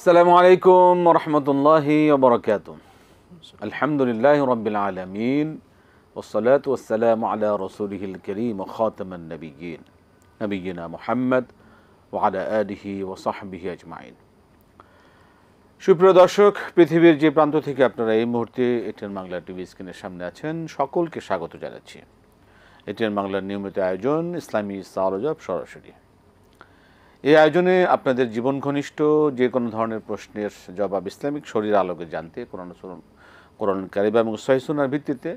আসসালামু আলাইকুম ওয়া রাহমাতুল্লাহি ওয়া বারাকাতুহু। আলহামদুলিল্লাহি রাব্বিল আলামিন ওয়াসসালাতু ওয়াসসালামু আলা রাসূলিহিল কারীম ওয়া খাতামান নাবিয়্যিন নবিয়্যিনা মুহাম্মদ ওয়া আলা আলিহি ওয়া সাহবিহি আজমাইন। সুপ্রিয় দর্শক, পৃথিবীর যে প্রান্ত থেকে আপনারা এই মুহূর্তে এটিএন বাংলা টিভি স্ক্রিনের সামনে আছেন, সকলকে স্বাগত জানাচ্ছি। এটিএন বাংলার নিয়মিত আয়োজন ইসলামী সাওয়াল-জবাব সরাসরি। এই আয়োজনে আপনাদের জীবন ঘনিষ্ঠ যে কোনো ধরনের প্রশ্নের জবাব ইসলামিক শরীর আলোকে জানতে কোরআন কারিম এবং সহিহ সুন্নাহর ভিত্তিতে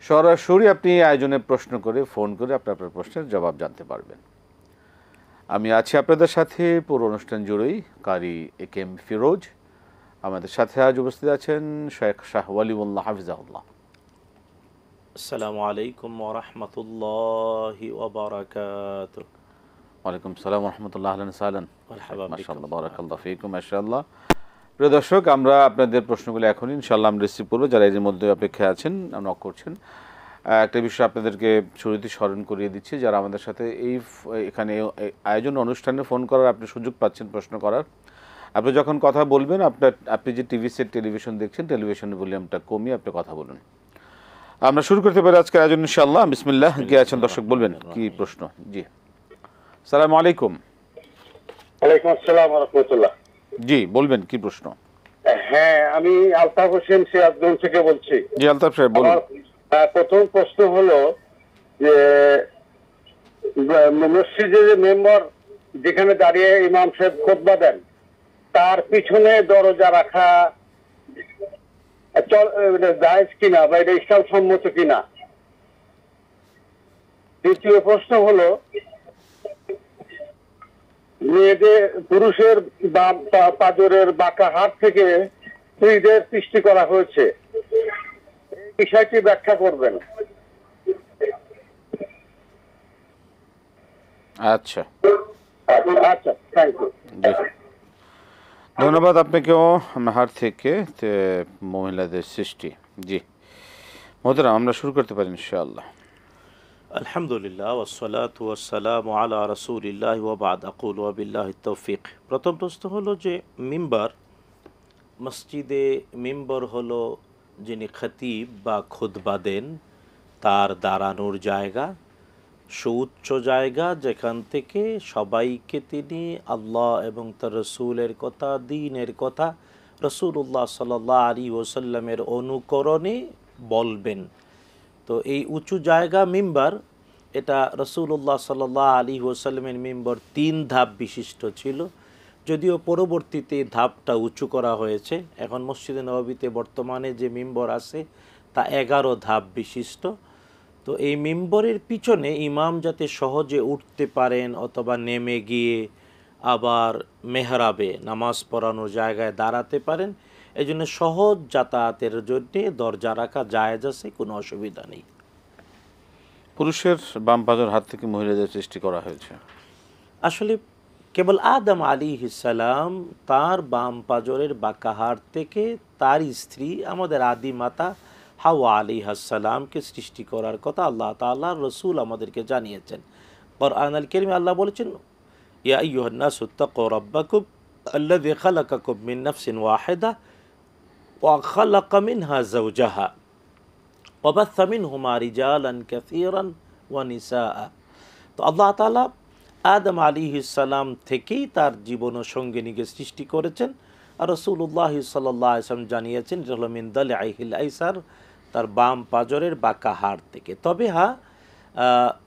সরাসরি আপনি এই আয়োজনে প্রশ্ন করে ফোন করে আপনার প্রশ্নের জবাব জানতে পারবেন। আমি আছি আপনাদের সাথে পুরো অনুষ্ঠান জুড়েই। কারি এ কে এম ফিরোজ। আমাদের সাথে আজ উপস্থিত আছেন শেখ শাহ ওয়ালিউল্লাহ হাফিজাহুল্লাহ। আসসালামু আলাইকুম ওয়া রাহমাতুল্লাহি ওয়া বারাকাতুহু। ওয়ালাইকুম সালাম রহমতুল্লাহ, আহলান সাহলান। মারহাবা বিকুম। মাশাআল্লাহ, বারাকাল্লাহু ফীকুম। মাশাআল্লাহ। প্রিয় দর্শক, আমরা আপনাদের প্রশ্নগুলো এখন ইনশাআল্লাহ আমরা রিসিভ করবো। যারা এর মধ্যে অপেক্ষায় আছেন, নক করছেন, একটা বিষয় আপনাদেরকে শুরুতে স্মরণ করিয়ে দিচ্ছি। যারা আমাদের সাথে এখানে আয়োজন অনুষ্ঠানে ফোন করার আপনি সুযোগ পাচ্ছেন প্রশ্ন করার, আপনি যখন কথা বলবেন আপনি যে টিভি সেট টেলিভিশন দেখছেন, টেলিভিশনের ভলিউমটা কমিয়ে আপনি কথা বলুন। আমরা শুরু করতে পারি আজকের আয়োজন ইনশাআল্লাহ। বিসমিল্লাহ। কে আছেন দর্শক, বলবেন কি প্রশ্ন? জি, আসসালামু আলাইকুম। ওয়ালাইকুম আসসালাম ওয়া রাহমাতুল্লাহ। জি, বলবেন কি প্রশ্ন? হ্যাঁ, আমি আলতাফ হোসেন সিরাজগঞ্জ থেকে বলছি। জি আলতাফ সাহেব বলুন। প্রথম প্রশ্ন হলো যে মসজিদের যে মেম্বার যেখানে দাঁড়িয়ে ইমাম সাহেব খুতবা দেন, তার পিছনে দরজা রাখা জায়েজ কিনা বা এটা ইসলাম সম্মত কিনা? দ্বিতীয় প্রশ্ন হলো, মেয়েদের পুরুষের পাঁজরের বাঁকা হাত থেকে স্ত্রীদের সৃষ্টি করা হয়েছে, এই বিষয়টি ব্যাখ্যা করবেন। আচ্ছা আচ্ছা, থ্যাংক ইউ। জি, ধন্যবাদ আপনাকেও। হাত থেকে মহিলাদের সৃষ্টি। জি মোহতারাম, আমরা শুরু করতে পারি ইনশাআল্লাহ। আলহামদুলিল্লাহ ওয়াসসালাতু ওয়াসসালামু আলা রাসূলিল্লাহি ওয়া বা'দ। আকুলু ওয়া বিল্লাহিত তৌফিক। প্রথম প্রশ্ন হলো যে মিম্বার, মসজিদে মিম্বর হলো যিনি খতিব বা খুতবা দেন তার দাঁড়ানোর জায়গা, সুউচ্চ জায়গা, যেখান থেকে সবাইকে তিনি আল্লাহ এবং তার রসুলের কথা, দ্বীনের কথা, রসুল্লাহ সাল্লাল্লাহু আলাইহি ওয়াসাল্লামের অনুকরণে বলবেন। তো এই উঁচু জায়গা মিম্বার, এটা রসুল্লাহ সাল্লাল্লাহু আলাইহি ওয়াসাল্লামের মিম্বর 3 ধাপ বিশিষ্ট ছিল, যদিও পরবর্তীতে ধাপটা উঁচু করা হয়েছে। এখন মসজিদে নববীতে বর্তমানে যে মিম্বর আছে তা 11 ধাপ বিশিষ্ট। তো এই মিম্বরের পিছনে ইমাম যাতে সহজে উঠতে পারেন অথবা নেমে গিয়ে আবার মেহরাবে নামাজ পড়ানোর জায়গায় দাঁড়াতে পারেন, এই জন্য সহজ যাতায়াতের জন্যে দরজা রাখা জায়েজ আছে, কোনো অসুবিধা নেই। পুরুষের বাম পাজর হাত থেকে মহিলাদের সৃষ্টি করা হয়েছে। আসলে কেবল আদম আলাইহিস সালাম তার বাম পাজরের বাঁকা হাত থেকে তার স্ত্রী আমাদের আদি মাতা হাওয়া আলাইহিস সালামকে সৃষ্টি করার কথা আল্লাহ তাআলা রসুল আমাদেরকে জানিয়েছেন। কুরআন আল কারীমে আল্লাহ বলেছেন, ইয়া আইয়ুহান নাসু তাকু রাব্বাকুম আল্লাযী খালাকাকুম মিন নাফসিন ওয়াহিদা ওয়া খালাকা মিনহা যাওজাহা ওয়া বাথা মিনহুমা রিজালান কাসীরান ওয়া নিসাআ। তো আল্লাহ তাআলা আদম আলাইহিস সালাম থেকেই তার জীবন ও সঙ্গিনীকে সৃষ্টি করেছেন। আর রাসূলুল্লাহ সাল্লাল্লাহু আলাইহি ওয়াসাল্লাম জানিয়েছেন এটা হলো মিন দালিআইহিল আইসার, তার বাম পাজরের বাঁকা হাড় থেকে। তবে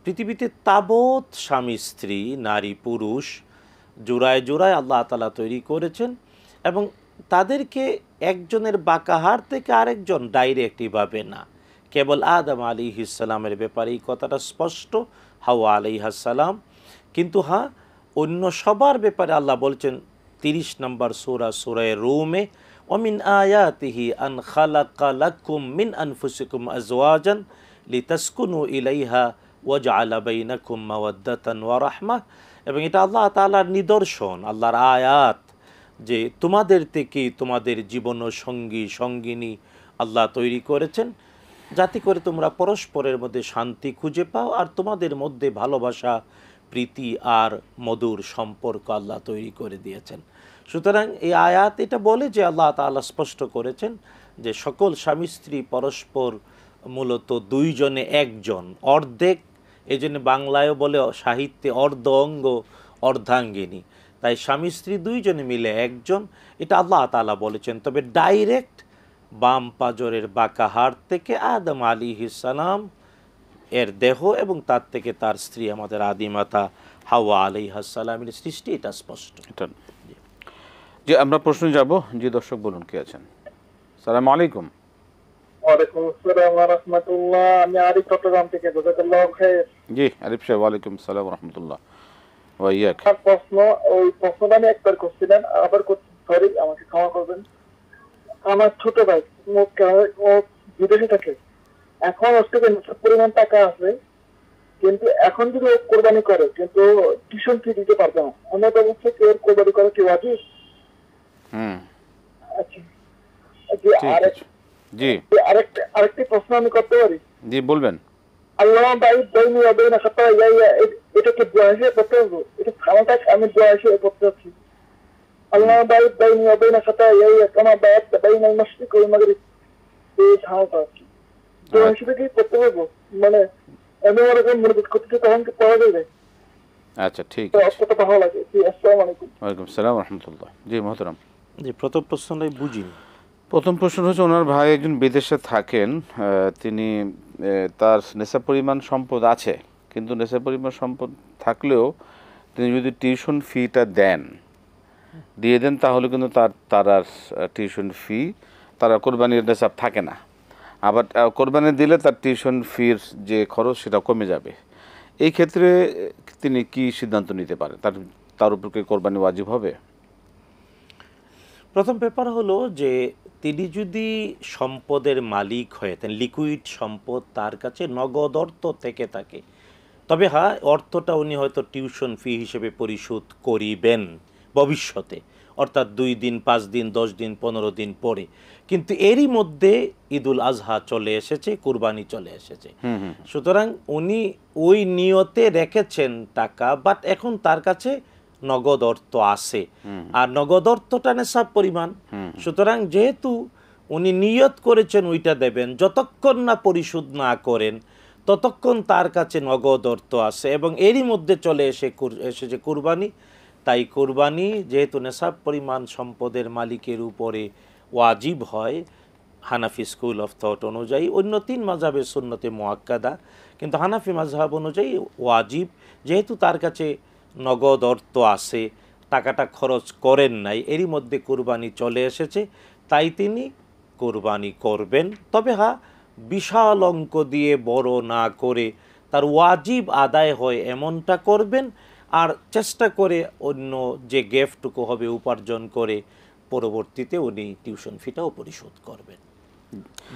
পৃথিবীতে তাবৎ স্বামী স্ত্রী, নারী পুরুষ জোড়ায় জোড়ায় আল্লাহ তাআলা তৈরি করেছেন, এবং তাদেরকে একজনের বাঁকা হাড় থেকে আরেকজন ডাইরেক্টভাবে না, কেবল আদম আলাইহিস সালামের ব্যাপারে এই কথাটা স্পষ্ট, হাওয়া আলাইহিস সালাম। কিন্তু অন্য সবার ব্যাপারে আল্লাহ বলছেন 30 নম্বর সূরা রুমে, ওমিন আয়াতিহি আন খালাকা লাকুম মিন আনফুসিকুম আজওয়াজান লিতাসকুনু ইলাইহা ওয়া জাআলা বাইনাকুম মাওয়াদ্দাতান ওয়া রাহমাহ। এবং এটা আল্লাহ তাআলার নিদর্শন, আল্লাহর আয়াত, যে তোমাদের থেকে তোমাদের জীবন সঙ্গিনী আল্লাহ তৈরি করেছেন যাতে করে তোমরা পরস্পরের মধ্যে শান্তি খুঁজে পাও, আর তোমাদের মধ্যে ভালোবাসা, প্রীতি আর মধুর সম্পর্ক আল্লাহ তৈরি করে দিয়েছেন। সুতরাং এই আয়াত এটা বলে যে আল্লাহ তাআলা স্পষ্ট করেছেন যে সকল স্বামী স্ত্রী পরস্পর মূলত দুইজনে একজন, অর্ধেক। এই জন্য বাংলায়ও বলে সাহিত্যে অর্ধ অঙ্গ অর্ধাঙ্গিনী, তাই স্বামী স্ত্রী দুইজনে মিলে একজন, এটা আল্লাহ তাআলা বলেছেন। তবে ডাইরেক্ট বাম পাজরের বাঁকা হাড় থেকে আদম আলাইহিস সালাম এর দেহ এবং তার থেকে তার স্ত্রী আমাদের আদিমাতা হাওয়া আলাইহাস সালামের সৃষ্টি, এটা স্পষ্ট। এটা জি, আমরা প্রশ্নে যাব। জি দর্শক বলুন, কে আছেন? সালাম আলাইকুম। ওয়ালাইকুম আসসালাম ওয়া রাহমাতুল্লাহ। আমি আরিফ চট্টগ্রাম থেকে। জাযাকাল্লাহু খাইর। জি আরিফ সাহেব, ওয়ালাইকুম সালাম ওয়া রাহমাতুল্লাহ ওয়া ইয়াক। প্রশ্ন, ওই প্রশ্নটা আমি একবার করছিলেন, আবার করছি, সরি আমাকে ক্ষমা করবেন। আমার ছোট ভাই ও বিদেশে থাকে, এখন ওর থেকে নিশ্চিত পরিমাণ টাকা আছে, কিন্তু এখন যদি ও কোরবানি করে কিন্তু টিউশন ফি দিতে পারবে না। অন্য অবস্থায় কেউ কোরবানি করে কি ওয়াজিব? আচ্ছা, জি, ঠিক আছে। জি আরেকটি প্রশ্ন আমি করতে পারি? জি বলবেন। আল্লাহ বাইদ বাইনি ওয়া বাইনা খাতায়ায়া, এটা কি দোয়া হিসেবে পড়তে হবে? এটা খামাটা আমি দোয়া হিসেবে পড়তে হচ্ছি। আল্লাহ বাইদ বাইনি ওয়া বাইনা খাতায়ায়া কামা বায়াদতা বাইনাল মাশরিক ওয়াল মাগরিব, এই খামাটা কি দোয়া হিসেবে কি পড়তে হবে? মানে আমি ওরকম মনে করতে তখন কি পড়া যাবে? আচ্ছা ঠিক তো আছে। কত ভালো লাগে। জি, আসসালামু আলাইকুম। ওয়ালাইকুম সালাম ওয়া রাহমাতুল্লাহ। জি মোহতারাম, যে প্রথম প্রশ্নটাই বুঝিনি। প্রথম প্রশ্ন হচ্ছে, ওনার ভাই একজন বিদেশে থাকেন, তিনি তার নেশা পরিমাণ সম্পদ আছে, কিন্তু নেশা পরিমাণ সম্পদ থাকলেও তিনি যদি টিউশন ফিটা দিয়ে দেন তাহলে কিন্তু তার আর টিউশন ফি, তার কোরবানির নেশাব থাকে না। আবার কোরবানি দিলে তার টিউশন ফির যে খরচ সেটা কমে যাবে। এই ক্ষেত্রে তিনি কি সিদ্ধান্ত নিতে পারেন? তার উপর কি কোরবানি ওয়াজিব হবে? প্রথম ব্যাপার হলো যে তিনি যদি সম্পদের মালিক হয়ে থাকেন, লিকুইড সম্পদ তার কাছে নগদ অর্থ থেকে থাকে, তবে হ্যাঁ, অর্থটা উনি হয়তো টিউশন ফি হিসেবে পরিশোধ করিবেন ভবিষ্যতে, অর্থাৎ 2 দিন 5 দিন 10 দিন 15 দিন পরে। কিন্তু এরই মধ্যে ঈদুল আজহা চলে এসেছে, কুরবানি চলে এসেছে, সুতরাং উনি ওই নিয়তে রেখেছেন টাকা, বাট এখন তার কাছে নগদ অর্থ আছে, আর নগদ অর্থটা নেশাব পরিমাণ। সুতরাং যেহেতু উনি নিয়ত করেছেন ওইটা দেবেন, যতক্ষণ না পরিশোধ না করেন ততক্ষণ তার কাছে নগদ অর্থ আছে, এবং এরই মধ্যে চলে এসেছে কুরবানি। তাই কুরবানি যেহেতু নেশাব পরিমাণ সম্পদের মালিকের উপরে ওয়াজিব হয় হানাফি স্কুল অফ থট অনুযায়ী, অন্য 3 মাযহাবের সুন্নতে মুআক্কাদা, কিন্তু হানাফি মাযহাব অনুযায়ী ওয়াজিব। যেহেতু তার কাছে নগদ অর্থ আছে, টাকাটা খরচ করেন নাই, এরই মধ্যে কুরবানি চলে এসেছে, তাই তিনি কুরবানি করবেন। তবে হ্যাঁ, বিশাল অঙ্ক দিয়ে বড় না করে তার ওয়াজিব আদায় হয় এমনটা করবেন, আর চেষ্টা করে অন্য যে গিফটটুকু হবে উপার্জন করে পরবর্তীতে উনি টিউশন ফিটাও পরিশোধ করবেন।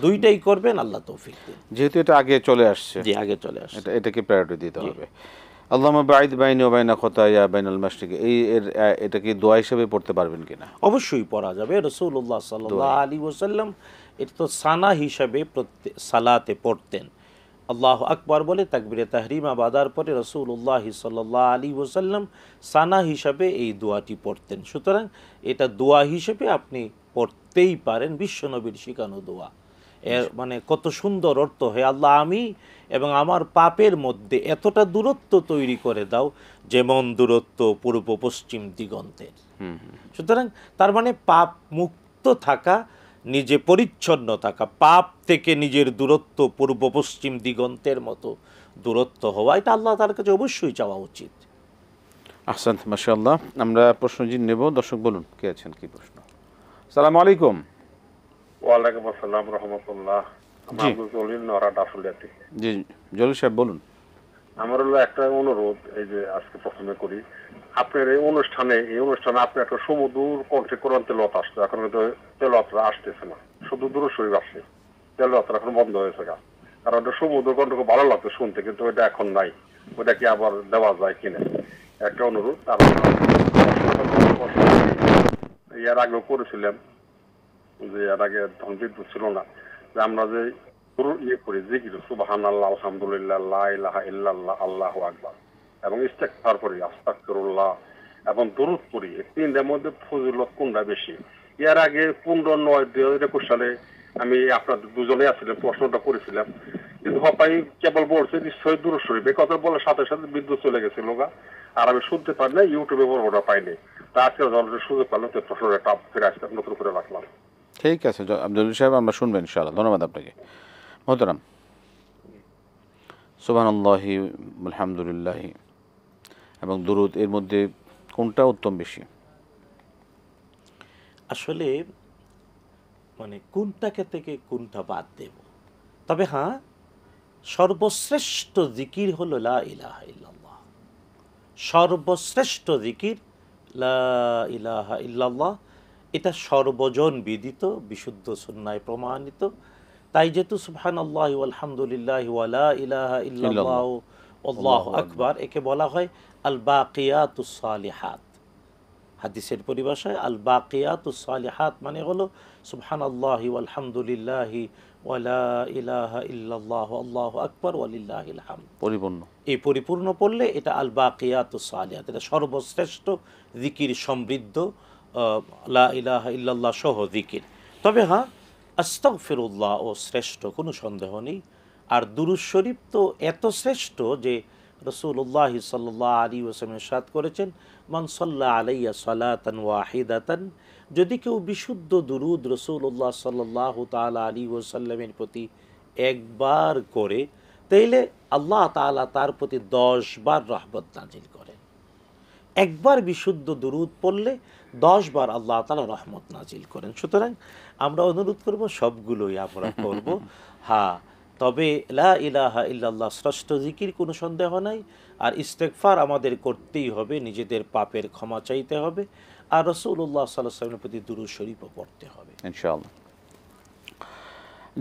দুইটাই করবেন, আল্লাহ তৌফিক দিন। যেহেতু এটা আগে চলে আসছে, জি, আগে চলে আসছে, এটাকে প্রায়োরিটি দিতে হবে। আল্লাহুম্মা বাঈদ বাইনি ওয়া বাইনা খাতায়া বাইনাল মাশরিক, এটা কি দোয়া হিসেবে পড়তে পারবেন কিনা? অবশ্যই পড়া যাবে। রাসূলুল্লাহ সাল্লাল্লাহু আলাইহি ওয়াসাল্লাম এটা তো সানা হিসাবে সালাতে পড়তেন। আল্লাহু আকবার বলে তাকবীরে তাহরিমা বাদার পরে রাসূলুল্লাহ সাল্লাল্লাহু আলাইহি ওয়াসাল্লাম সানা হিসাবে এই দোয়াটি পড়তেন। সুতরাং এটা দোয়া হিসেবে আপনি পড়তেই পারেন, বিশ্বনবীর শিখানো দোয়া। এর মানে কত সুন্দর অর্থ, হে আল্লাহ, আমি এবং আমার পাপের মধ্যে এতটা দূরত্ব তৈরি করে দাও যেমন দূরত্ব পূর্ব পশ্চিম দিগন্তের। সুতরাং তার মানে পাপ মুক্ত থাকা, নিজে পরিচ্ছন্ন থাকা, পাপ থেকে নিজের দূরত্ব পূর্ব পশ্চিম দিগন্তের মতো দূরত্ব হওয়া, এটা আল্লাহ তার কাছে অবশ্যই চাওয়া উচিত। আহসান, মাশাআল্লাহ। আমরা প্রশ্ন নেব। দর্শক বলুন, কে আছেন, কি প্রশ্ন? সালাম আলাইকুম। ওয়ালাইকুম আসসালাম রাহমাতুল্লাহ। আমি আব্দুল জলিল নরা ডাফুলিয়া থেকে। জি জলিল সাহেব বলুন। আমার হলো একটা অনুরোধ, এই যে আজকে প্রথমে করি, আপনার এই অনুষ্ঠানে আপনি একটা সুমধুর কণ্ঠে কোরআন তেলাওয়াত আসছে, এখন কিন্তু তেলাওয়াতটা আসতেছে না, শুধু দুরূদ শরীফ আসছে, তেলাওয়াতটা এখন বন্ধ হয়েছে। কারণ ওটা সুমধুর কণ্ঠ খুব ভালো লাগতো শুনতে, কিন্তু ওটা এখন নাই। ওটা কি আবার দেওয়া যায় কিনা একটা অনুরোধ। আর এর আগেও করেছিলাম, যে এর আগে ধন বিদ্যুৎ ছিল না, যে আমরা যে করি জিকির সুবহানাল্লাহ, আলহামদুলিল্লাহ, লা ইলাহা ইল্লাল্লাহ, আল্লাহু আকবার, এবং ইস্তেগফার করি, আস্তাগফিরুল্লাহ, এবং দরুদ পড়ি, এই তিনটার মধ্যে ফজিলত কোনটা বেশি? এর আগে 15/9/2021 সালে আমি আপনাদের দুজনে আসছিলেন, প্রশ্নটা করেছিলাম, কিন্তু হপাই কেবল বলছে নিশ্চয়ই দূর শরীফ, এই কথা বলার সাথে সাথে বিদ্যুৎ চলে গেছিল গা, আর আমি শুনতে পারি না, ইউটিউবে বড় ওটা পাইনি। তা আজকে জলের সুযোগ পারলাম, তো প্রশ্নটা ফিরে আসতে নতুন করে রাখলাম। ঠিক আছে আব্দুল সাহেব, আমরা শুনবেন ইনশাআল্লাহ। ধন্যবাদ আপনাকে। মোহতারাম, সুবহানাল্লাহি আলহামদুলিল্লাহি এবং দুরুদ, এর মধ্যে কোনটা উত্তম বেশি? আসলে মানে কোনটাকে থেকে কোনটা বাদ দেব, তবে হ্যাঁ, সর্বশ্রেষ্ঠ জিকির হলো লা ইলাহা ইল্লাল্লাহ। সর্বশ্রেষ্ঠ জিকির লা ইলাহা ইল্লাল্লাহ, এটা সর্বজন বিদিত, বিশুদ্ধ সুন্নায় প্রমাণিত। তাই যেহেতু সুবহানাল্লাহি ওয়ালহামদুলিল্লাহি ওয়া লা ইলাহা ইল্লাল্লাহ আল্লাহু আকবার, একে বলা হয় আল বাকিয়াতুস সালিহাত। হাদিসের পরিভাষায় আল বাকিয়াতুস সালিহাত মানে হলো সুবহানাল্লাহি ওয়ালহামদুলিল্লাহি ওয়া লা ইলাহা ইল্লাল্লাহু আল্লাহু আকবার ওয়া লিল্লাহিল হামদ। পরিপূর্ণ, এই পরিপূর্ণ পড়লে এটা আল বাকিয়াতুস সালিহাত, এটা সর্বশ্রেষ্ঠ জিকির সমৃদ্ধ লা ইলাহা ইল্লাল্লাহ সহ জিকির। তবে হ্যাঁ, আস্তাগফিরুল্লাহ ও শ্রেষ্ঠ, কোনো সন্দেহ নেই। আর দুরূদ শরীফ তো এত শ্রেষ্ঠ যে রাসূলুল্লাহ সাল্লাল্লাহু আলাইহি ওয়াসাল্লাম ইরশাদ করেছেন, মান সাল্লা আলাইয়া সালাতান ওয়াহিদাতান, যদি কেউ বিশুদ্ধ দুরূদ রাসূলুল্লাহ সাল্লাল্লাহু তাআলা আলাইহি ওয়াসাল্লামের প্রতি একবার করে, তাইলে আল্লাহ তাআলা তার প্রতি 10 বার রহমত নাজিল করেন। একবার বিশুদ্ধ দুরূদ পড়লে 10 বার আল্লাহ তাআলা রহমত নাজিল করেন। সুতরাং আমরা অনুরোধ করব সবগুলোই আমরা করব। হ্যাঁ, তবে লা ইলাহা ইল্লাল্লাহ শ্রেষ্ঠ জিকির, কোনো সন্দেহ নাই। আর ইস্তেগফার আমাদের করতেই হবে, নিজেদের পাপের ক্ষমা চাইতে হবে, আর রাসূলুল্লাহ সাল্লাল্লাহু আলাইহি ওয়াসাল্লামের প্রতি দুরূদ শরীফও পড়তে হবে ইনশাআল্লাহ।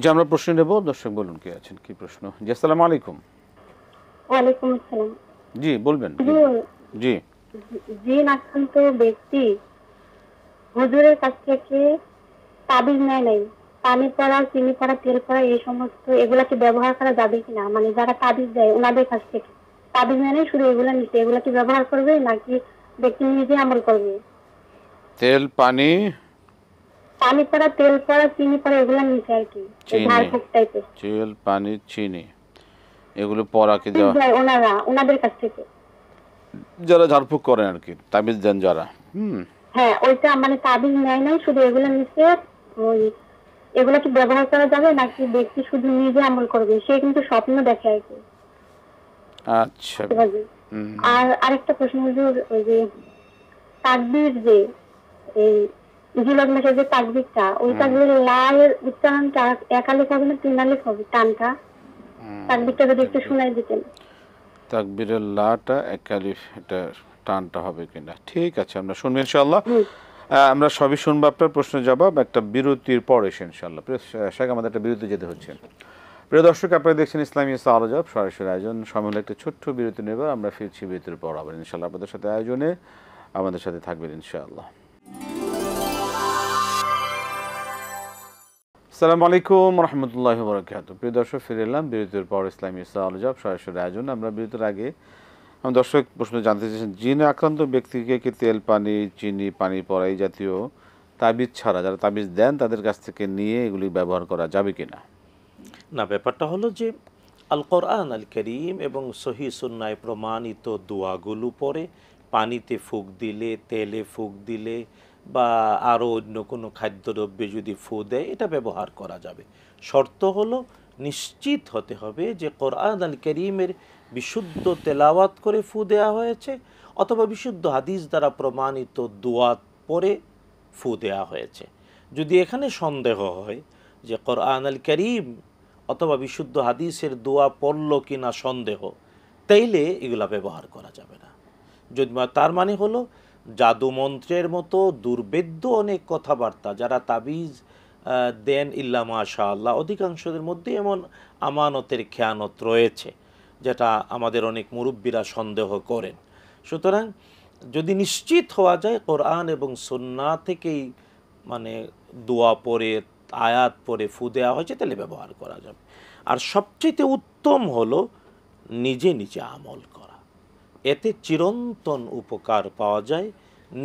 যে আমরা প্রশ্ন নেব, দর্শক বলুন কে আছেন, কি প্রশ্ন? জি, আসসালামু আলাইকুম। ওয়ালাইকুম আসসালাম। জি বলবেন। জি, জিন আক্রান্ত ব্যক্তি হুজুরের কাছ থেকে তাবিজ নেয় নাই, পানি পড়া, চিনি পড়া, তেল পড়া, এই সমস্ত এগুলাকে ব্যবহার করা যাবে কিনা? মানে যারা তাবিজ দেয় ওনাদের কাছ থেকে তাবিজ নেয় নাই, শুধু এগুলা নিচ্ছে, এগুলা কি ব্যবহার করবে নাকি ব্যক্তি নিজে আমল করবে? তেল, পানি, পানি পড়া, তেল পড়া, চিনি পড়া এগুলা নিচ্ছে আর কি, ঝাড়ফুঁক টাইপের। তেল, পানি, চিনি এগুলো পরাকে দেওয়া ওনাদের কাছ থেকে যারা ঝাড়ফুঁক করেন আর কি, তাবিজ দেন যারা। হ্যাঁ, ওইটা মানে তাবিজ নেয় নাই, শুধু এগুলা নিচ্ছে। ওই এগুলা কি ব্যবহার করা যাবে নাকি ব্যক্তি শুধু নিজে আমল করবে? সে কিন্তু স্বপ্ন দেখে আর কি। আচ্ছা। আর আরেকটা প্রশ্ন হুজুর, ওই যে তাকবীর, যে এই জিলদ মাসের যে তাকবীরটা, ওই তাকবীর লায়ের উচ্চারণটা একালিক হবে না তিনালিক হবে? টানটা তাকবীরটা যদি একটু শোনাই দিতেন। তাকবীরের লাটা একালিফ, এটা টানটা হবে কিনা? ঠিক আছে, আমরা শুনবো ইনশাআল্লাহ। আমরা সবই শুনবো, আপনার প্রশ্নের জবাব একটা বিরতির পর এসে ইনশাআল্লাহ। শেখ, আমাদের একটা বিরতি যেতে হচ্ছে। প্রিয় দর্শক, আপনারা দেখছেন ইসলামী আলোচনা সরাসরি আয়োজন। সময় একটা ছোট্ট বিরতি নেব, আমরা ফিরছি বিরতির পর আবার ইনশাআল্লাহ আপনাদের সাথে আয়োজনে। আমাদের সাথে থাকবেন ইনশাআল্লাহ। আসসালামু আলাইকুম রহমতুল্লাহি ওয়া বারাকাতুহু। প্রিয় দর্শক, ফিরে এলাম বিরতির পর ইসলামী আলোচনা সরাসরি আয়োজন। আমরা বিরতির আগে দর্শক প্রশ্ন জানতে চেয়েছেন, জিনে আক্রান্ত ব্যক্তিকে কি তেল, পানি, চিনি, পানি পড়া এই জাতীয় তাবিজ ছাড়া যারা তাবিজ দেন তাদের কাছ থেকে নিয়ে এগুলি ব্যবহার করা যাবে কিনা? না, ব্যাপারটা হলো যে আল কোরআন আল করিম এবং সহিহ সুন্নায় প্রমাণিত দোয়াগুলো পরে পানিতে ফুঁক দিলে, তেলে ফুঁক দিলে বা আরও অন্য কোনো খাদ্যদ্রব্যে যদি ফু দেয়, এটা ব্যবহার করা যাবে। শর্ত হলো নিশ্চিত হতে হবে যে কোরআন আল করিমের বিশুদ্ধ তেলাওয়াত করে ফু দেওয়া হয়েছে, অথবা বিশুদ্ধ হাদিস দ্বারা প্রমাণিত দোয়া পরে ফু দেওয়া হয়েছে। যদি এখানে সন্দেহ হয় যে কোরআন আল করিম অথবা বিশুদ্ধ হাদিসের দোয়া পড়ল কিনা সন্দেহ, তাইলে এগুলা ব্যবহার করা যাবে না। যদি তার মানে হলো জাদু মন্ত্রের মতো দুর্বেদ্য অনেক কথাবার্তা যারা তাবিজ দেন, ইল্লা মাশাআল্লাহ অধিকাংশদের মধ্যে এমন আমানতের খেয়ানত রয়েছে যেটা আমাদের অনেক মুরব্বীরা সন্দেহ করেন। সুতরাং যদি নিশ্চিত হওয়া যায় কোরআন এবং সুন্নাহ থেকেই মানে দোয়া পড়ে, আয়াত পড়ে ফু দেওয়া হয়েছে, তাহলে ব্যবহার করা যাবে। আর সবচেয়ে উত্তম হলো নিজে নিজে আমল করা। এতে চিরন্তন উপকার পাওয়া যায়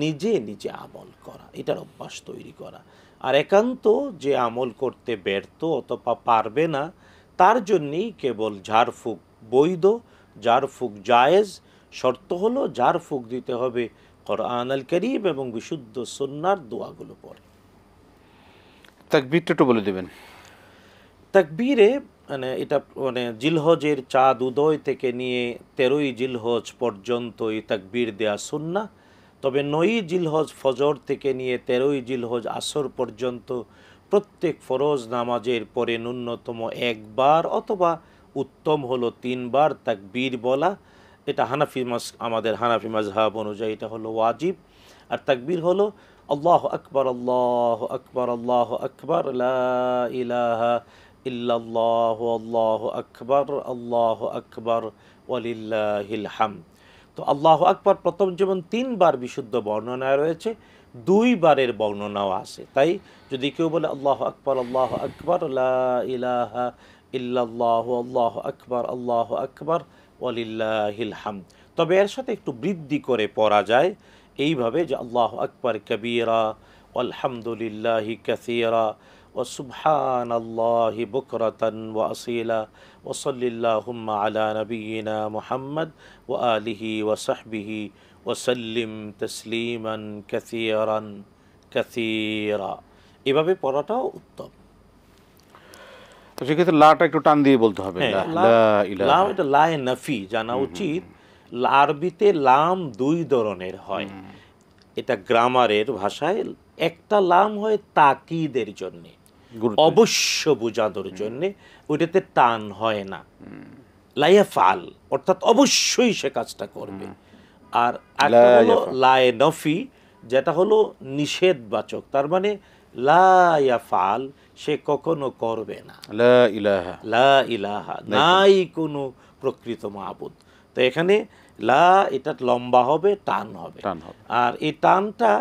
নিজে নিজে আমল করা, এটার অভ্যাস তৈরি করা। আর একান্ত যে আমল করতে ব্যর্থ অথবা পারবে না, তার জন্যেই কেবল ঝাড়ফুঁক বৈধ, ঝাড়ফুঁক জায়েজ। শর্ত হলো ঝাড়ফুঁক দিতে হবে কোরআন আল কারীম এবং বিশুদ্ধ সুন্নাহর দোয়াগুলো পড়ে। তাকবীরটা একটু বলে দেবেন। তাকবীরে মানে এটা মানে জিলহজের চাঁদ উদয় থেকে নিয়ে 13ই জিলহজ পর্যন্ত এই তাকবীর দেয়া সুন্নাহ। তবে 9ই জিলহজ ফজর থেকে নিয়ে 13ই জিলহজ আসর পর্যন্ত প্রত্যেক ফরজ নামাজের পরে ন্যূনতম একবার অথবা উত্তম হলো 3 বার তাকবীর বলা। এটা আমাদের হানাফি মাযহাব অনুযায়ী এটা হলো ওয়াজিব। আর তাকবীর হলো আল্লাহু আকবার, আল্লাহু আকবার, আল্লাহু আকবার, লা ইলাহা ইল্লাল্লাহু, আল্লাহু আকবার, আল্লাহু আকবার, ওয়ালিল্লাহিল হামদ। তো আল্লাহু আকবার প্রথম যেমন 3 বার বিশুদ্ধ বর্ণনায় রয়েছে, 2 বারের বর্ণনাও আছে। তাই যদি কেউ বলে আল্লাহু আকবার, লা ইলাহা ইল্লাল্লাহু, আল্লাহু আকবার, ওয়ালিল্লাহিল হামদ, তবে এর সাথে একটু বৃদ্ধি করে পড়া যায় এইভাবে যে আল্লাহু আকবার কাবীরা ওয়ালহামদুলিল্লাহি কাসীরা ওয়া সুবহানাল্লাহি বুকরাতান ওয়া আসীলা ওয়া সাল্লাল্লাহুম্মা আলা নাবিয়িনা মুহাম্মদ ওয়া আলিহি ওয়া সাহবিহি ওয়া সাল্লিম তাসলিমান কাসীরান কাসীরা। এভাবে পড়াটাও উত্তম। তো সেক্ষেত্রে লাটা একটু টান দিয়ে বলতে হবে। লাম এটা লায়ে নাফি জানা উচিত। আরবিতে লাম 2 ধরনের হয়। এটা গ্রামারের ভাষায় একটা লাম হয় তাকিদের জন্য, অবশ্য বোঝানোর জন্য, ওইটাতে টান হয় না। লায়াফআল অর্থাৎ অবশ্যই সে কাজটা করবে। আর একটা হলো লায়ে নফি, যেটা হলো নিষেধবাচক, তার মানে লা ইয়াফআল সে কখনো করবে না, লা ইলাহা নাই কোনো প্রকৃত মাবুদ। তো এখানে লা এটা লম্বা হবে, টান হবে। আর এই টানটা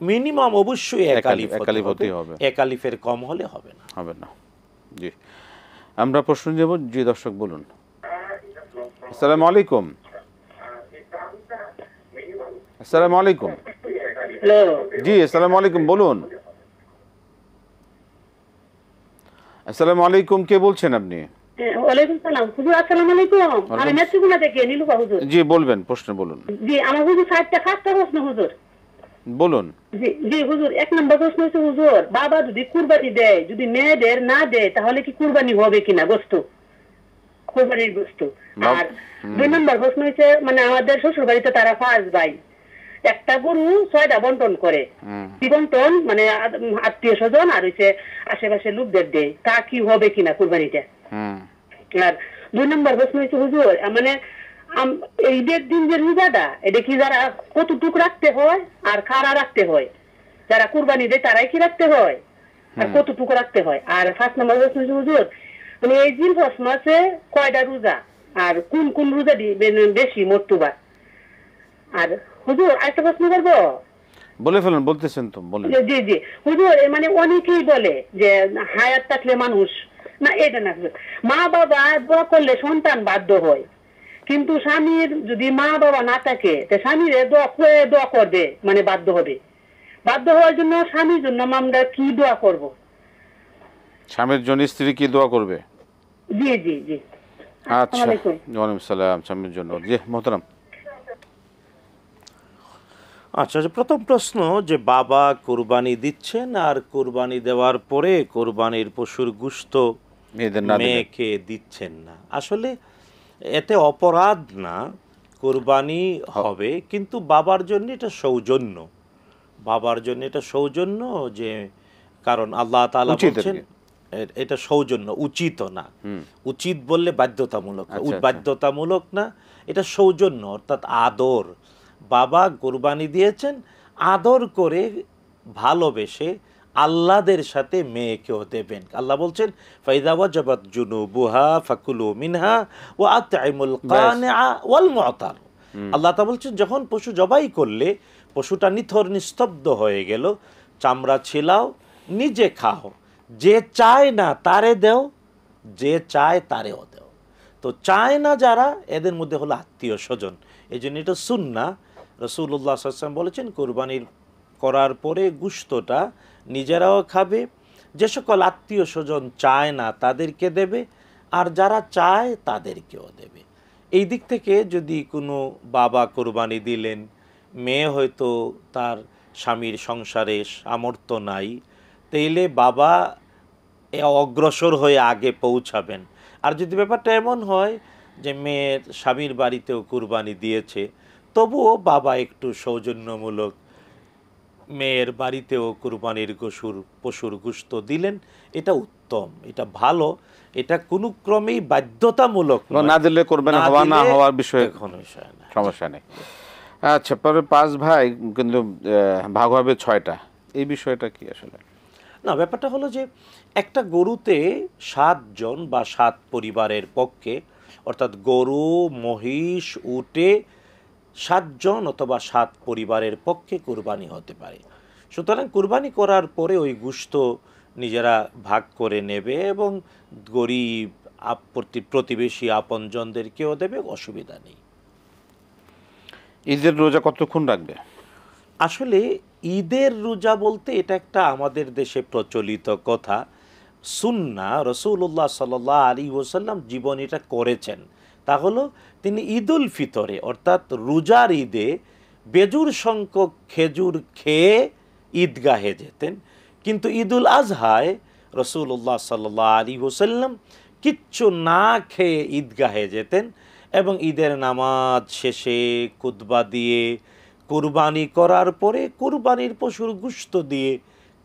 মিনিমাম অবশ্যই এক আলিফ হতে হবে, এক আলিফের কম হলে হবে না। জি, আমরা প্রশ্ন দেব। জি দর্শক বলুন। আসসালামু আলাইকুম। আসসালামু আলাইকুম। হ্যালো, জি আসসালামু আলাইকুম, বলুন। আসসালামু আলাইকুম, কে বলছেন আপনি? ওয়ালাইকুম সালাম হুজুর। আসসালামু আলাইকুম। আমি নেত্রকোনা থেকে নীলুফা হুজুর। জি বলবেন, প্রশ্ন বলুন। জি আমার হুজুর 7টা প্রশ্ন হুজুর। বলুন। জি হুজুর, 1 নম্বর প্রশ্ন হচ্ছে হুজুর, বাবা যদি কুরবানি দেয়, যদি মেয়েদের না দেয়, তাহলে কি কুরবানি হবে কিনা গোশত, কুরবানির গোশত? আর 2 নম্বর প্রশ্ন হচ্ছে, মানে আমাদের শ্বশুর বাড়িতে তারা 5 ভাই, একটা গরু 6টা বন্টন করে, বন্টন মানে আত্মীয় স্বজন আর হচ্ছে আশেপাশে লোকদের দেয়, তা কি হবে কিনা কুরবানিটা? আর 2 নম্বর প্রশ্ন হচ্ছে হুজুর, মানে ঈদের দিন যে রোজাটা, এটা কি যারা কতটুক রাখতে হয় আর কারা রাখতে হয়? যারা কুরবানি দেয় তারাই কি রাখতে হয় আর কতটুকু রাখতে হয়? আর 5 নম্বর প্রশ্ন হচ্ছে হুজুর, মানে এই জিলহজ মাসে কয়টা রোজা আর কোন কোন রোজা বেশি মর্তুবার? আর হুজুর আরেকটা প্রশ্ন করবো। বলে ফেলুন, বলতেছেন তো বলেন। জি জি হুজুর, মানে অনেকেই বলে যে হায়াত থাকলে মানুষ না, এটা না, মা বাবা দোয়া করলে সন্তান বাধ্য হয়, কিন্তু স্বামীর যদি মা বাবা না থাকে, স্বামীর দোয়া করবে, মানে বাধ্য হবে। বাধ্য হওয়ার জন্য স্বামীর জন্য আমরা কি দোয়া করব? স্বামীর জন্য স্ত্রী কি দোয়া করবে? জি জি জি। আচ্ছা, ওয়ালাইকুম সালাম। স্বামীর জন্য, জি মোহতারাম। আচ্ছা, প্রথম প্রশ্ন যে বাবা কুরবানি দিচ্ছেন আর কুরবানি দেওয়ার পরে কুরবানির পশুর গোশত মেয়েকে দিচ্ছেন না, আসলে এতে অপরাধ না, কুরবানি হবে, কিন্তু বাবার জন্য এটা সৌজন্য, বাবার জন্য এটা সৌজন্য, যে কারণ আল্লাহ তাআলা বলছেন এটা সৌজন্য, উচিত না। উচিত বললে বাধ্যতামূলক, বাধ্যতামূলক না, এটা সৌজন্য অর্থাৎ আদর। বাবা কুরবানি দিয়েছেন, আদর করে ভালোবেসে আল্লাহদের সাথে মেয়েকেও দেবেন। আল্লাহ বলছেন ফাইদা ওয়াজাবাত জুনুবুহা ফাকুলু মিনহা ওয়া আত'ইমুল কানিআ ওয়াল মু'তার। আল্লাহ তাআলা বলছেন যখন পশু জবাই করলে পশুটা নিথর নিস্তব্ধ হয়ে গেল, চামড়া ছিলাও, নিজে খাও, যে চায় না তারে দেও, যে চায় তারেও দেও। তো চায় না যারা, এদের মধ্যে হলো আত্মীয় স্বজন। এই জন্য এটা সুন্নাহ। রাসূলুল্লাহ সাল্লাল্লাহু আলাইহি ওয়াসাল্লাম বলেছেন কোরবানির করার পরে গোশতটা নিজেরাও খাবে, যে সকল আত্মীয় স্বজন চায় না তাদেরকে দেবে, আর যারা চায় তাদেরকেও দেবে। এই দিক থেকে যদি কোনো বাবা কোরবানি দিলেন, মেয়ে হয়তো তার স্বামীর সংসারে সামর্থ্য নাই, তাইলে বাবা অগ্রসর হয়ে আগে পৌঁছাবেন। আর যদি ব্যাপারটা এমন হয় যে মেয়ের স্বামীর বাড়িতেও কুরবানি দিয়েছে, তবুও বাবা একটু সৌজন্যমূলক মেয়ের বাড়িতেও কুরবানির পশুর গোশত দিলেন, এটা উত্তম, এটা ভালো। এটা কোনো ক্রমেই বাধ্যতামূলক না দিলে কোরবানি হওয়া না হওয়ার বিষয়ে কোনো বিষয় না, সমস্যা নেই। আচ্ছা, পরে 5 ভাই কিন্তু ভাগ হবে 6টা, এই বিষয়টা কি আসলে? না, ব্যাপারটা হলো যে একটা গরুতে 7 জন বা 7 পরিবারের পক্ষে, অর্থাৎ গরু, মহিষ, উটে 7 জন অথবা 7 পরিবারের পক্ষে কুরবানি হতে পারে। সুতরাং কুরবানি করার পরে ওই গোশত নিজেরা ভাগ করে নেবে এবং গরিব, প্রতিবেশী, আপনজনদেরকেও দেবে, অসুবিধা নেই। ঈদের রোজা কতক্ষণ রাখবে? আসলে ঈদের রোজা বলতে এটা একটা আমাদের দেশে প্রচলিত কথা, সুন্নাহ। রাসূলুল্লাহ সাল্লাল্লাহু আলাইহি ওয়াসাল্লাম জীবনীটা করেছেন। তা হলো তিনি ঈদুল ফিতরে অর্থাৎ রোজার ঈদে বেজুর সংখ্যক খেজুর খেয়ে ঈদগাহে যেতেন, কিন্তু ঈদুল আজহায় রাসূলুল্লাহ সাল্লাল্লাহু আলাইহি ওয়াসাল্লাম কিচ্ছু না খেয়ে ঈদগাহে যেতেন এবং ঈদের নামাজ শেষে খুতবা দিয়ে কুরবানি করার পরে কুরবানির পশুর গোশত দিয়ে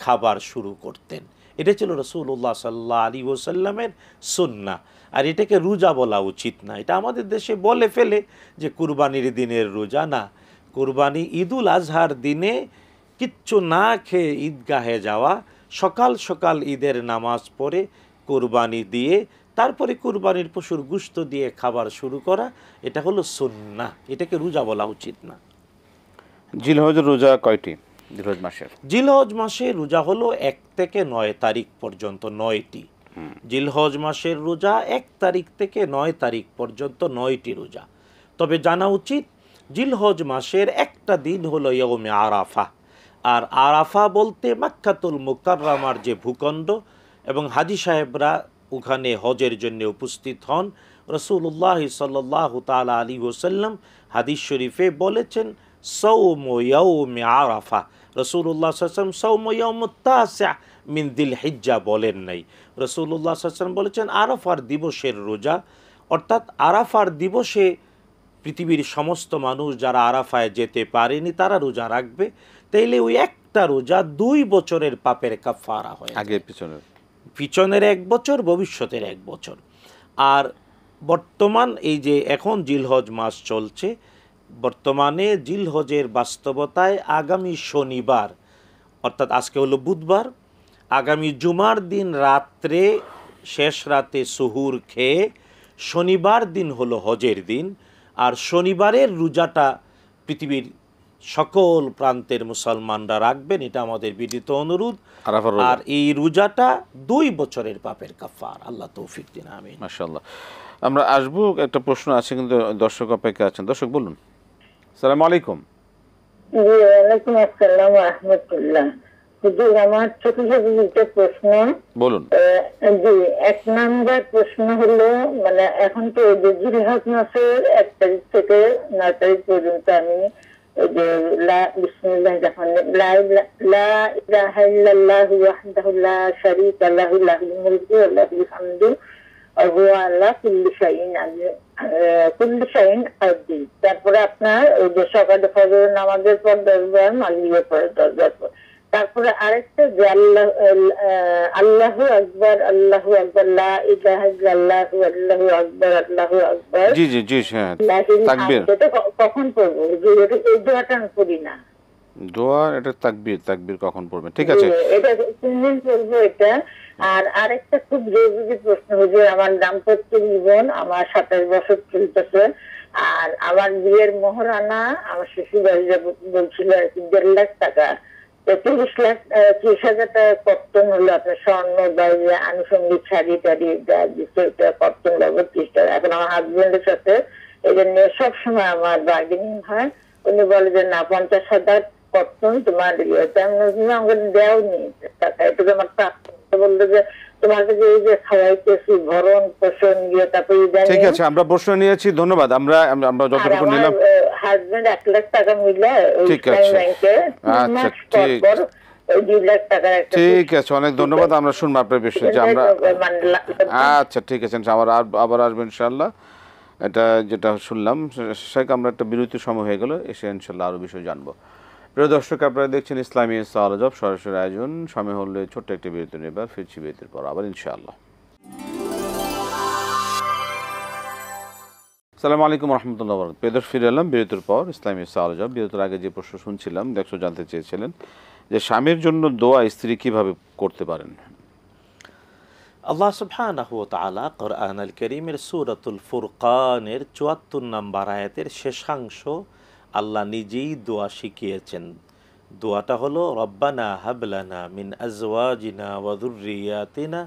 খাবার শুরু করতেন। এটা ছিল রাসূলুল্লাহ সাল্লাল্লাহু আলাইহি ওয়াসাল্লামের সুন্নাহ। আর এটাকে রোজা বলা উচিত না, এটা আমাদের দেশে বলে ফেলে যে কুরবানির দিনের রোজা। না, কুরবানি ঈদুল আজহার দিনে কিচ্ছু না খেয়ে ঈদগাহে যাওয়া, সকাল সকাল ঈদের নামাজ পড়ে কুরবানি দিয়ে তারপরে কুরবানির পশুর গোশত দিয়ে খাবার শুরু করা, এটা হলো সুন্নাহ, এটাকে রোজা বলা উচিত না। জিলহজের রোজা কয়টি? জিলহজ মাসের জিলহজ মাসে রোজা হলো 1 থেকে 9 তারিখ পর্যন্ত 9টি। জিলহজ মাসের রোজা 1 তারিখ থেকে 9 তারিখ পর্যন্ত 9টি রোজা। তবে জানা উচিত জিলহজ মাসের একটা দিন হলো ইয়ৌমে আরাফা। আর আরাফা বলতে মক্কাতুল মুকাররমার যে ভূখণ্ড, এবং হাজী সাহেবরা ওখানে হজের জন্য উপস্থিত হন। রাসূলুল্লাহ সাল্লাল্লাহু তাআলা আলাইহি ওয়াসাল্লাম হাদিস শরীফে বলেছেন সাওমু ইয়াউমি আরাফা। রাসূলুল্লাহ সাল্লাল্লাহু আলাইহি ওয়াসাল্লাম সাওমু ইয়াউমুত তাসি' মিন যিলহিজ্জা বলেন নাই। রাসূলুল্লাহ সাল্লাল্লাহু আলাইহি ওয়াসাল্লাম বলেছেন আরাফার দিবসের রোজা, অর্থাৎ আরাফার দিবসে পৃথিবীর সমস্ত মানুষ যারা আরাফায় যেতে পারেনি তারা রোজা রাখবে। তাইলে ওই একটা রোজা 2 বছরের পাপের কাফারা হয়, আগে পিছনের 1 বছর, ভবিষ্যতের 1 বছর। আর বর্তমান এই যে এখন জিলহজ মাস চলছে, বর্তমানে জিলহজের বাস্তবতায় আগামী শনিবার, অর্থাৎ আজকে হলো বুধবার, আগামী জুমার দিন রাত্রে শেষ রাতে সুহুর খেয়ে শনিবার দিন হলো হজের দিন। আর শনিবারের রোজাটা পৃথিবীর সকল প্রান্তের মুসলমানরা রাখবেন, এটা আমাদের বিনীত অনুরোধ। আর এই রোজাটা 2 বছরের পাপের কাফার। আল্লাহ তৌফিক দিন, আমিন। মাশাআল্লাহ। আমরা আসবো, একটা প্রশ্ন আছে কিন্তু দর্শক অপেক্ষা আছেন। দর্শক বলুন। আসসালামু আলাইকুম। জি, ওয়ালাইকুম আসসালাম ওয়া রাহমাতুল্লাহ। হুজুর, আমার ছোট ছোট দুটো প্রশ্ন। বলুন। জি, 1 নাম্বার প্রশ্ন হলো, মানে এখন তো জিলহজ মাসের 1 তারিখ থেকে 9 তারিখ পর্যন্ত আমি বিসমিল্লাহির রহমানির রহিম, লা ইলাহা ইল্লাল্লাহু ওয়াহদাহু লা শারীকা লাহু লাহুল মুলকু ওয়া লাহুল হামদু ওয়া হুয়া আলা কুল্লি শাইইন কাদির। তারপরে আপনার ওই যে সকালে ফজরের নামাজের পর 10 বার, মাগরিবের পরে 10 বার। তারপরে আরেকটা যে আল্লাহু আকবার, আল্লাহু আকবার, লা ইলাহা ইল্লাল্লাহু, আল্লাহু আকবার, আল্লাহু আকবার। জি জি জি, হ্যাঁ, তাকবীর। এটা কখন পড়বো? এই দোয়াটা আমি পড়ি না। দোয়া এটা তাকবীর কখন পড়বেন? ঠিক আছে, এটা 3 দিন পড়বো এটা। আর আরেকটা খুব জরুরি প্রশ্ন, হুজুর, আমার দাম্পত্য জীবন, আমার 27 বছর চলতেছে। আর আমার বিয়ের মোহরানা আমার শ্বশুর বাড়িরা বলছিল 1.5 লাখ টাকা। 30,30,000 টাকা কর্তন হলো আপনার স্বর্ণ বা আনুষঙ্গিক শাড়ি টাড়ি কর্তন লাগবে 30 টাকা। এখন আমার হাজবেন্ডের সাথে এটা নিয়ে সবসময় আমার বার্গেনিং হয়। উনি বলে যে না 50,000 কর্তন তোমার আমাকে দেওনি টাকা, এটুকু আমার বললো যে তোমাকে যে এই যে খাওয়াইতেছি ভরণ পোষণ দিয়ে তারপরে ঠিক আছে, আমরা প্রশ্ন নিয়েছি, ধন্যবাদ। আমরা যতটুকু নিলাম হাজবেন্ড 1 লাখ টাকা মিলে ঠিক আছে, ব্যাংকে আচ্ছা ঠিক ওই 2 লাখ টাকার একটা ঠিক আছে, অনেক ধন্যবাদ। আমরা শুনবো আপনার বিষয়ে যে আমরা আচ্ছা ঠিক আছে, আবার আসবেন ইনশাআল্লাহ। এটা যেটা শুনলাম শেখ, আমরা একটা বিরতির সময় হয়ে গেল, এসে ইনশাআল্লাহ আরও বিষয় জানবো। প্রিয় দর্শক, আপনারা দেখছেন ইসলামী সওয়াল-জবাব সরাসরি আয়োজন। সময় হলে ছোট্ট একটি বিরতি নেবার, ফিরছি বিরতির পর আবার ইনশাআল্লাহ। আসসালামু আলাইকুম রহমতুল্লাহ বরকাতুহু। প্রিয় দর্শক, ফিরে এলাম বিরতির পর ইসলামী সওয়াল-জবাব। বিরতির আগে যে প্রশ্ন শুনছিলাম, দর্শক জানতে চেয়েছিলেন যে স্বামীর জন্য দোয়া স্ত্রী কিভাবে করতে পারেন। আল্লাহ সুবহানাহু ওয়া তাআলা কোরআনুল কারীমের সূরাতুল ফুরকানের ৭৪ নম্বর আয়াতের শেষাংশ আল্লাহ নিজেই দোয়া শিখিয়েছেন। দোয়াটা হলো রব্বানা হাবলানা মিন আজওয়াজিনা ওয়া যুররিয়াতিনা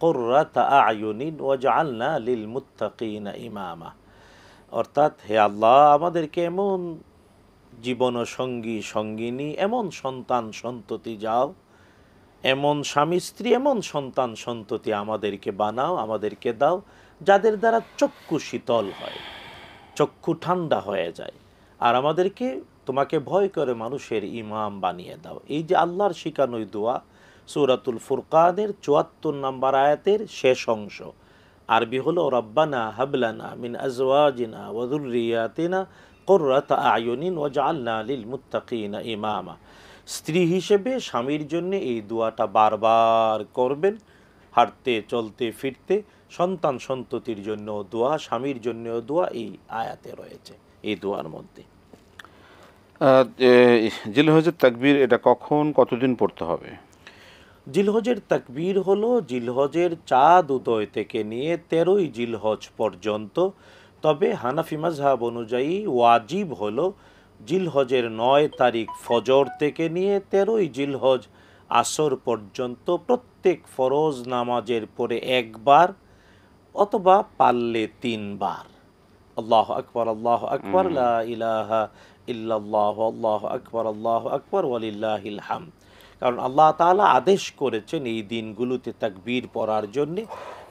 কুররাতা আ'য়ুনিন ওয়াজআলনা লিল মুত্তাকিনা ইমামা। অর্থাৎ, হে আল্লাহ, আমাদেরকে এমন জীবন সঙ্গী সঙ্গিনী, এমন সন্তান সন্ততি যাও, এমন স্বামী স্ত্রী, এমন সন্তান সন্ততি আমাদেরকে বানাও, আমাদেরকে দাও, যাদের দ্বারা চক্ষু শীতল হয়, চক্ষু ঠান্ডা হয়ে যায়, আর আমাদেরকে তোমাকে ভয় করে মানুষের ইমাম বানিয়ে দাও। এই যে আল্লাহর শিখানোই দোয়া, সূরাতুল ফুরকানের ৭৪ নম্বর আয়াতের শেষ অংশ। আরবি হলো রব্বানা হাবলানা মিন আজওয়াজিনা ওয়া যুররিয়াতিনা কুররাতা আ'য়ুনিন ওয়াজআলনা লিল মুত্তাকিনা ইমামা। স্ত্রী হিসেবে স্বামীর জন্য এই দোয়াটা বারবার করবেন, হাঁটতে চলতে ফিরতে। সন্তান সন্ততির জন্য দোয়া, স্বামীর জন্য দোয়া এই আয়াতে রয়েছে, এই দোয়ার মধ্যে। জিলহজের তাকবীর এটা কখন কতদিন পড়তে হবে? জিলহজের তাকবীর হলো জিলহজের চাঁদ উদয় থেকে নিয়ে 13ই জিলহজ পর্যন্ত। তবে হানাফি মাযহাব অনুযায়ী ওয়াজিব হলো জিলহজের 9 তারিখ ফজর থেকে নিয়ে 13ই জিলহজ আসর পর্যন্ত প্রত্যেক ফরজ নামাজের পরে একবার অথবা পারলে 3 বার আল্লাহু আকবার আল্লাহু আকবার লা ইলাহা ইল্লাল্লাহ আল্লাহু আকবার ওয়ালিল্লাহিল হামদ। কারণ আল্লাহ তাআলা আদেশ করেছেন এই দিনগুলোতে তাকবীর পড়ার জন্যে।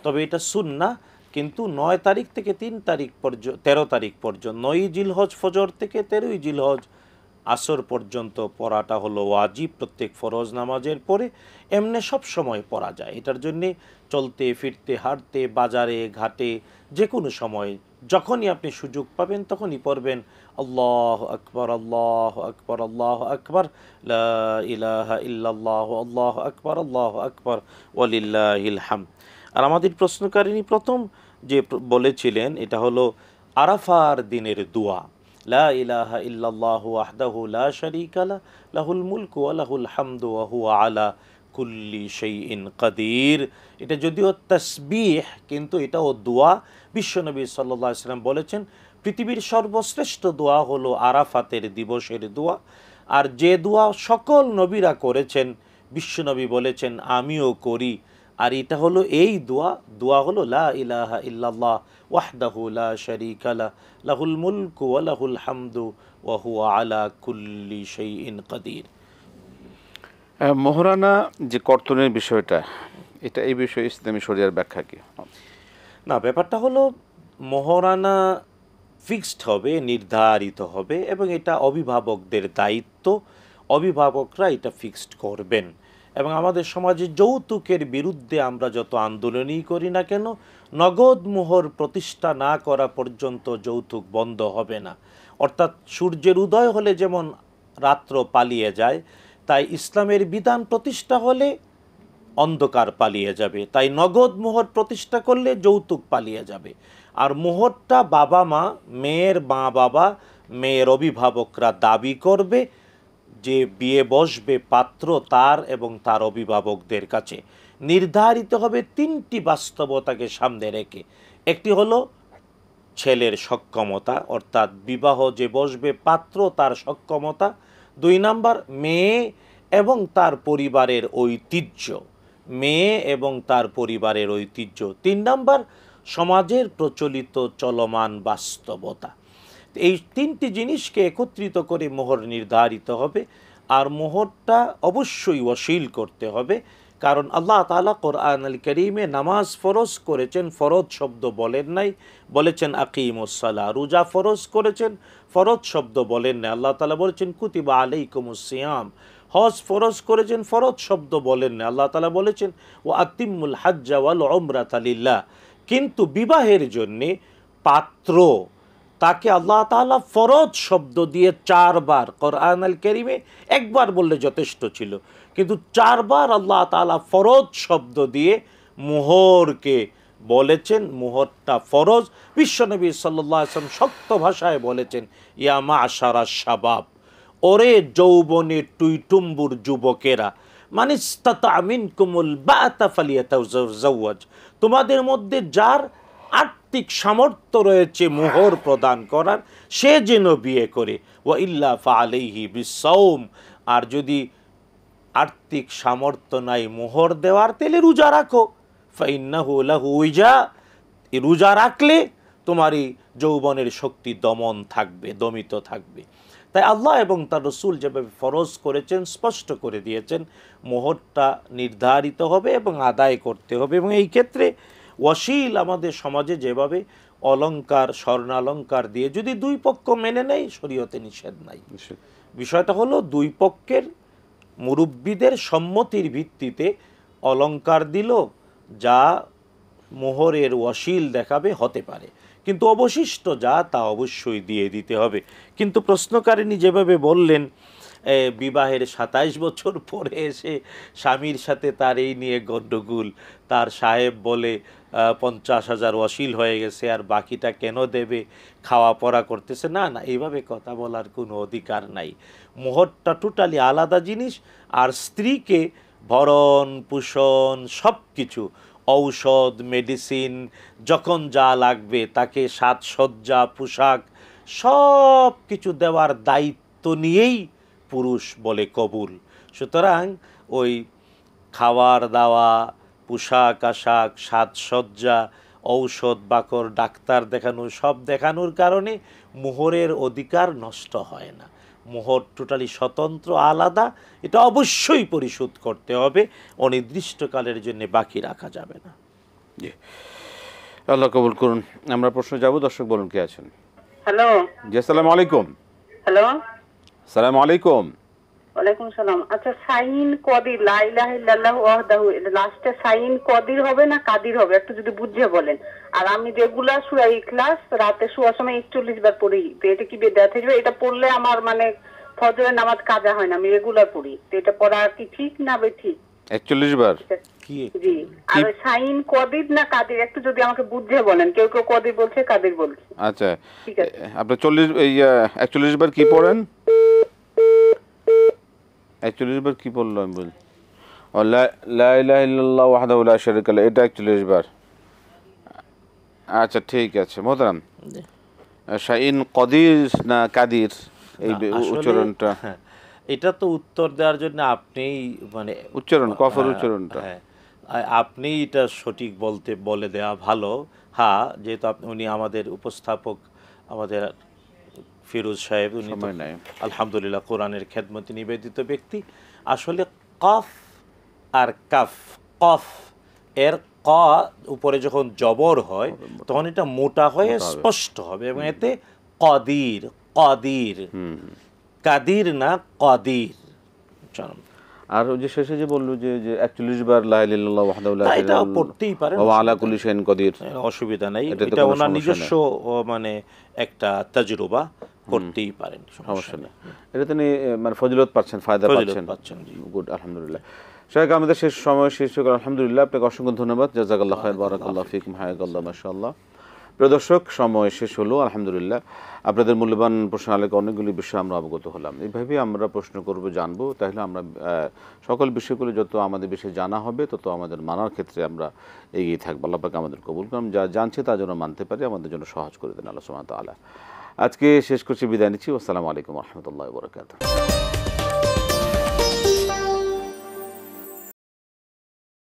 তবে এটা সুন্নাহ, কিন্তু 9 তারিখ থেকে 3 তারিখ পর্যন্ত 13 তারিখ পর্যন্ত 9ই জিলহজ ফজর থেকে 13ই জিলহজ আসর পর্যন্ত পড়াটা হলো ওয়াজিব প্রত্যেক ফরজ নামাজের পরে। এমনি সব সময় পড়া যায়, এটার জন্যে চলতে ফিরতে হাঁটতে বাজারে ঘাটে যে কোনো সময় যখনই আপনি সুযোগ পাবেন তখনই পড়বেন আল্লাহু আকবার আল্লাহু আকবার আল্লাহু আকবার লা ইলাহা ইল্লাল্লাহ আল্লাহু আকবার ওয়ালিল্লাহিল হামদ। আর আমাদের প্রশ্নকারিণী প্রথম যে বলেছিলেন এটা হলো আরাফার দিনের দোয়া, লা ইলাহা ইল্লাল্লাহু ওয়াহদাহু লা শারীকা লাহু লাহুল মুলকু ওয়া লাহুল হামদু ওয়া হুয়া আলা কুল্লি শাইইন কাদির। এটা যদিও তাসবিহ কিন্তু এটাও দোয়া। বিশ্বনবী সাল্লাল্লাহু আলাইহি ওয়াসাল্লাম বলেছেন পৃথিবীর সর্বশ্রেষ্ঠ দোয়া হলো আরাফাতের দিবসের দোয়া। আর যে দোয়া সকল নবীরা করেছেন বিশ্বনবী বলেছেন আমিও করি। আর এটা হলো এই দোয়া হলো লা ইলাহা ইল্লাল্লাহ ওয়াহদাহু লা শারীকা লাহু লাহুল মুলকু ওয়া লাহুল হামদু ওয়া হুয়া আলা কুল্লি শাইইন কাদির। মোহরানা যে কর্তনের বিষয়টা, এটা এই বিষয়ে ইসলামী শরিয়ার ব্যাখ্যা কি? না, ব্যাপারটা হলো মোহরানা ফিক্সড হবে, নির্ধারিত হবে, এবং এটা অভিভাবকদের দায়িত্ব। অভিভাবকরা এটা ফিক্সড করবেন। এবং আমাদের সমাজে যৌতুকের বিরুদ্ধে আমরা যত আন্দোলনই করি না কেন, নগদ মোহর প্রতিষ্ঠা না করা পর্যন্ত যৌতুক বন্ধ হবে না। অর্থাৎ সূর্যের উদয় হলে যেমন রাত্র পালিয়ে যায়, তাই ইসলামের বিধান প্রতিষ্ঠা হলে অন্ধকার পালিয়ে যাবে। তাই নগদ মোহর প্রতিষ্ঠা করলে যৌতুক পালিয়ে যাবে। আর মোহরটা বাবা মা, মেয়ের মা বাবা, মেয়ের অভিভাবকরা দাবি করবে যে বিয়ে বসবে পাত্র তার এবং তার অভিভাবকদের কাছে। নির্ধারিত হবে 3টি বাস্তবতাকে সামনে রেখে। একটি হলো ছেলের সক্ষমতা, অর্থাৎ বিবাহ যে বসবে পাত্র তার সক্ষমতা। 2 নাম্বার, মেয়ে এবং তার পরিবারের ঐতিহ্য, মেয়ে এবং তার পরিবারের ঐতিহ্য। 3 নাম্বার, সমাজের প্রচলিত চলমান বাস্তবতা। এই 3টি জিনিসকে একত্রিত করে মোহর নির্ধারিত হবে। আর মোহরটা অবশ্যই ওয়াসিল করতে হবে, কারণ আল্লাহ তাআলা কোরআন আল কারীমে নামাজ ফরজ করেছেন, ফরজ শব্দ বলেন নাই, বলেছেন আকিমুস সালাহ। রোজা ফরজ করেছেন, ফরজ শব্দ বলেন নাই, আল্লাহ তাআলা বলেছেন কুতিবা আলাইকুমুস সিয়াম। হজ ফরজ করেছেন, ফরজ শব্দ বলেন নাই, আল্লাহ তাআলা বলেছেন ওয়া আতিম্মুল হাজ্জা ওয়াল উমরাতা লিল্লাহ। কিন্তু বিবাহের জন্যে পাত্র, তাকে আল্লাহ তাআলা ফরজ শব্দ দিয়ে 4 বার, কোরআন আল কারীমে একবার বললে যথেষ্ট ছিল, কিন্তু 4 বার আল্লাহ তাআলা ফরজ শব্দ দিয়ে মোহরকে বলেছেন, মোহরটা ফরজ। বিশ্বনবী সাল্লাল্লাহু আলাইহি ওয়াসাল্লাম শক্ত ভাষায় বলেছেন, ইয়া মা'শারাশ শাবাব, ওরে যৌবনের টুইটুম্বুর যুবকেরা, মানিস্তাতা মিনকুমুল বা'তা ফালিয়াতাযাওয়াজ, তোমাদের মধ্যে যার আর্থিক সামর্থ্য রয়েছে মোহর প্রদান করার, সে যেন বিয়ে করে। ওয়া ইল্লা ফাআলাইহি বিসসাওম, আর যদি আর্থিক সামর্থ্য নাই মোহর দেওয়ার, তাহলে রোজা রাখো। ফাইন্নাহু লাহু উইজা, এই রোজা রাখলে তোমারই যৌবনের শক্তি দমিত থাকবে। তাই আল্লাহ এবং তার রসুল যেভাবে ফরজ করেছেন, স্পষ্ট করে দিয়েছেন, মোহরটা নির্ধারিত হবে এবং আদায় করতে হবে। এবং এই ক্ষেত্রে ওয়াসিল আমাদের সমাজে যেভাবে অলংকার, স্বর্ণালংকার দিয়ে যদি 2 পক্ষ মেনে নেয়, শরীয়তে নিষেধ নাই। বিষয়টা হলো 2 পক্ষের মুরব্বীদের সম্মতির ভিত্তিতে অলংকার দিল, যা মোহরের ওয়াসিল দেখাবে, হতে পারে, কিন্তু অবশিষ্ট যা তা অবশ্যই দিয়ে দিতে হবে। কিন্তু প্রশ্নকারিণী যেভাবে বললেন, বিবাহের 27 বছর পরে এসে স্বামীর সাথে তার এই নিয়ে গণ্ডগোল, তার সাহেব বলে 50,000 ওয়াসিল হয়ে গেছে আর বাকিটা কেন দেবে, খাওয়া পড়া করতেছে, না না, এইভাবে কথা বলার কোনো অধিকার নাই। মোহরটা টোটালি আলাদা জিনিস। আর স্ত্রীকে ভরণ পোষণ সব কিছু, ঔষধ, মেডিসিন, যখন যা লাগবে তাকে সাজসজ্জা, পোশাক সব কিছু দেওয়ার দায়িত্ব নিয়েই পুরুষ বলে কবুল। সুতরাং ওই খাওয়ার দাওয়া, পোশাক আশাক, সাজসজ্জা, ঔষধ বাকর, ডাক্তার দেখানো, সব দেখানোর কারণে মোহরের অধিকার নষ্ট হয় না। মোহর টোটালি স্বতন্ত্র, আলাদা, এটা অবশ্যই পরিশোধ করতে হবে, অনির্দিষ্টকালের জন্য বাকি রাখা যাবে না। জি, আল্লাহ কবুল করুন। আমরা প্রশ্ন যাব, দর্শক বলুন কে আছেন। হ্যালো। জি, আসসালামু আলাইকুম। হ্যালো। আসসালামু আলাইকুম। ওয়ালাইকুম সালাম। আচ্ছা, সাইন কদির, লা ইলাহা ইল্লাল্লাহু ওয়াহদাহু, লাস্টে সাইন কদির হবে না কাদির হবে, একটু যদি বুঝিয়ে বলেন। আর আমি রেগুলার সূরা ইখলাস রাতে শোয়ার সময় 41 বার পড়ি, তো এটা কি বেদাত হয়ে যাবে? এটা পড়লে আমার মানে ফজরের নামাজ কাজা হয় না, আমি রেগুলার পড়ি, তো এটা পড়া কি ঠিক না ঠিক? 41 বার? জি। আর সাইন কদির না কাদির, একটু যদি আমাকে বুঝিয়ে বলেন। কেউ কেউ কদির বলছে, কাদির বলছে। আচ্ছা, ঠিক আছে। আপনি 41 বার কি পড়েন? 41 বার কি পড়লো আমি বলি? লা ইলাহা ইল্লাল্লাহু ওয়াহদাহু লা শারীকা লাহু, এটা 41 বার। আচ্ছা, ঠিক আছে মোহতারাম। শাইন কদির না কাদির, এই উচ্চারণটা, এটা তো উত্তর দেওয়ার জন্য আপনিই মানে উচ্চারণ, কফর উচ্চারণটা, হ্যাঁ, আপনি এটা সঠিক বলে দেওয়া ভালো। হ্যাঁ, যেহেতু উনি আমাদের উপস্থাপক, আমাদের ফিরোজ সাহেব, উনি আলহামদুলিল্লাহ কোরআনের খেদমতে নিবেদিত ব্যক্তি। আসলে কফ আর কাফ, কফ এর ক উপরে যখন জবর হয় তখন এটা মোটা হয়ে স্পষ্ট হবে, এবং এতে কদির, কদির, কাদির না কদির। আর ওই যে শেষে যে বললো যে 41 বার লা ইলাহা ইল্লাল্লাহু ওয়াহদাহু লা শারীকা লাহু, পড়তেই পারেন, ওয়া আলা কুল্লি শাইইন কদির, অসুবিধা নাই। এটা ওনার নিজস্ব মানে একটা তাজরুবা, করতেই পারেন, সমস্যা নেই। এটা তিনি মানে ফজিলত পাচ্ছেন, ফায়দা পাচ্ছেন। গুড, আলহামদুলিল্লাহ। শাইখ, আমাদের শেষ সময় শেষ হয়ে গেল, আলহামদুলিল্লাহ। আপনাকে অসংখ্য ধন্যবাদ, জাযাকাল্লাহু খাইর, বারাকাল্লাহু ফিকুম, হায়াকাল্লাহ, মাশাআল্লাহ। প্রিয় দর্শক, সময় শেষ হলো, আলহামদুলিল্লাহ। আপনাদের মূল্যবান প্রশ্ন আলোকে অনেকগুলি বিষয় আমরা অবগত হলাম। এইভাবে আমরা প্রশ্ন করব, জানবো, তাহলে আমরা সকল বিষয়গুলো যত আমাদের বিষয়ে জানা হবে, তত আমাদের মানার ক্ষেত্রে আমরা এগিয়ে থাকবো। আল্লাহ পাক আমাদের কবুল করুন, যা জানছে তা যেন মানতে পারি, আমাদের জন্য সহজ করে দেন আল্লাহ সুবহানাহু ওয়া তাআলা। আজকে শেষ করছি, বিদায় নিচ্ছি। আসসালামু আলাইকুম ওয়া রাহমাতুল্লাহি ওয়া বারাকাতুহু।